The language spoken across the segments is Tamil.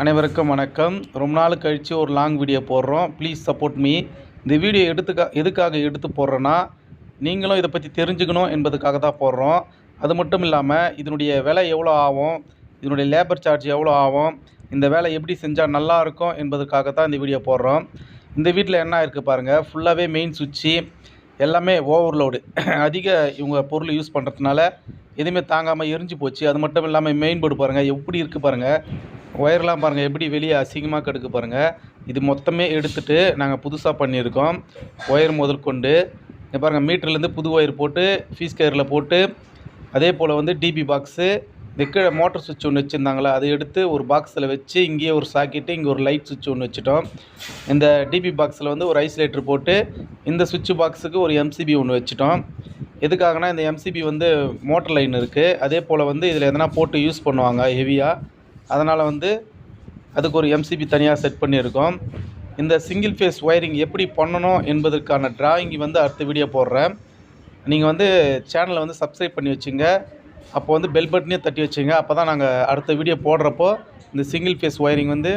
அனைவருக்கும் வணக்கம். ரொம்ப நாள் கழித்து ஒரு லாங் வீடியோ போடுறோம். Please support me. இந்த வீடியோ எதுக்காக எடுத்து போடுறேன்னா, நீங்களும் இதை பற்றி தெரிஞ்சுக்கணும் என்பதுக்காக தான் போடுறோம். அது மட்டும் இல்லாமல் இதனுடைய விலை எவ்வளோ ஆகும், இதனுடைய லேபர் சார்ஜ் எவ்வளோ ஆகும், இந்த வேலை எப்படி செஞ்சால் நல்லாயிருக்கும் என்பதற்காக தான் இந்த வீடியோ போடுறோம். இந்த வீட்டில் என்ன இருக்குது பாருங்கள், ஃபுல்லாகவே மெயின் சுவிட்சு எல்லாமே ஓவர்லோடு அதிக இவங்க பொருள் யூஸ் பண்ணுறதுனால எதுவுமே தாங்காமல் எரிஞ்சு போச்சு. அது மட்டும் இல்லாமல் மெயின் போர்டு பாருங்கள் எப்படி இருக்குது பாருங்கள். ஒயர்லாம் பாருங்கள் எப்படி வெளியே அசிங்கமாக கிடக்கு பாருங்கள். இது மொத்தமே எடுத்துகிட்டு நாங்கள் புதுசாக பண்ணியிருக்கோம். ஒயர் முதற்கொண்டு இங்கே பாருங்கள், மீட்டர்லேருந்து புது ஒயர் போட்டு ஃபீஸ் கேரில் போட்டு, அதே போல் வந்து டிபி பாக்ஸு இந்த கீழே மோட்டர் சுவிட்ச் ஒன்று வச்சுருந்தாங்களா அதை எடுத்து ஒரு பாக்ஸில் வச்சு இங்கேயே ஒரு சாக்கெட்டு, இங்கே ஒரு லைட் சுவிட்ச் ஒன்று வச்சுட்டோம். இந்த டிபி பாக்ஸில் வந்து ஒரு ஐசோலேட்டர் போட்டு இந்த சுவிட்ச் பாக்ஸுக்கு ஒரு எம்சிபி ஒன்று வச்சுட்டோம். எதுக்காகனா இந்த எம்சிபி வந்து மோட்டர் லைன் இருக்குது, அதே போல் வந்து இதில் எதனா போட்டு யூஸ் பண்ணுவாங்க ஹெவியாக, அதனால் வந்து அதுக்கு ஒரு எம்சிபி தனியாக செட் பண்ணியிருக்கோம். இந்த சிங்கிள் ஃபேஸ் ஒயரிங் எப்படி பண்ணணும் என்பதற்கான டிராயிங் வந்து அடுத்த வீடியோ போடுறேன். நீங்கள் வந்து சேனலை வந்து சப்ஸ்கிரைப் பண்ணி வச்சுங்க, அப்போ வந்து பெல் பட்டனையும் தட்டி வச்சுங்க. அப்போ தான் நாங்கள் அடுத்த வீடியோ போடுறப்போ இந்த சிங்கிள் ஃபேஸ் ஒயரிங் வந்து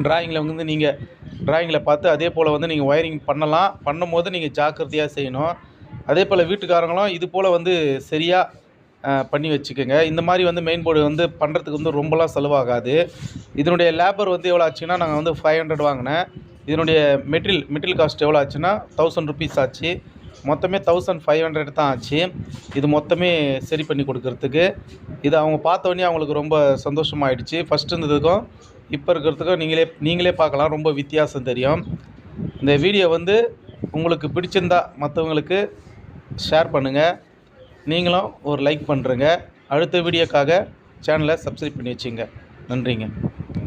டிராயிங்கில் வந்து நீங்கள் டிராயிங்கில் பார்த்து அதே போல் வந்து நீங்கள் ஒயரிங் பண்ணலாம். பண்ணும்போது நீங்கள் ஜாக்கிரதையாக செய்யணும். அதே போல் வீட்டுக்காரங்களும் இது போல் வந்து சரியாக பண்ணி வச்சுக்கோங்க. இந்த மாதிரி வந்து மெயின் போர்டு வந்து பண்ணுறதுக்கு வந்து ரொம்பலாம் செலவாகாது. இதனுடைய லேபர் வந்து எவ்வளோ ஆச்சுன்னா, நாங்கள் வந்து 500 வாங்கினேன். இதனுடைய மெட்டீரியல் காஸ்ட் எவ்வளோ ஆச்சுன்னா 1000 ருபீஸ் ஆச்சு. மொத்தமே 1500 தான் ஆச்சு இது மொத்தமே சரி பண்ணி கொடுக்கறதுக்கு. இது அவங்க பார்த்தோன்னே அவங்களுக்கு ரொம்ப சந்தோஷமாயிடுச்சு. ஃபஸ்ட்டு இருந்ததுக்கும் இப்போ இருக்கிறதுக்கும் நீங்களே பார்க்கலாம், ரொம்ப வித்தியாசம் தெரியும். இந்த வீடியோ வந்து உங்களுக்கு பிடிச்சிருந்தா மற்றவங்களுக்கு ஷேர் பண்ணுங்கள். நீங்களும் ஒரு லைக் பண்ணுறங்க. அடுத்த வீடியோக்காக சேனலை சப்ஸ்கிரைப் பண்ணி வச்சுங்க. நன்றிங்க.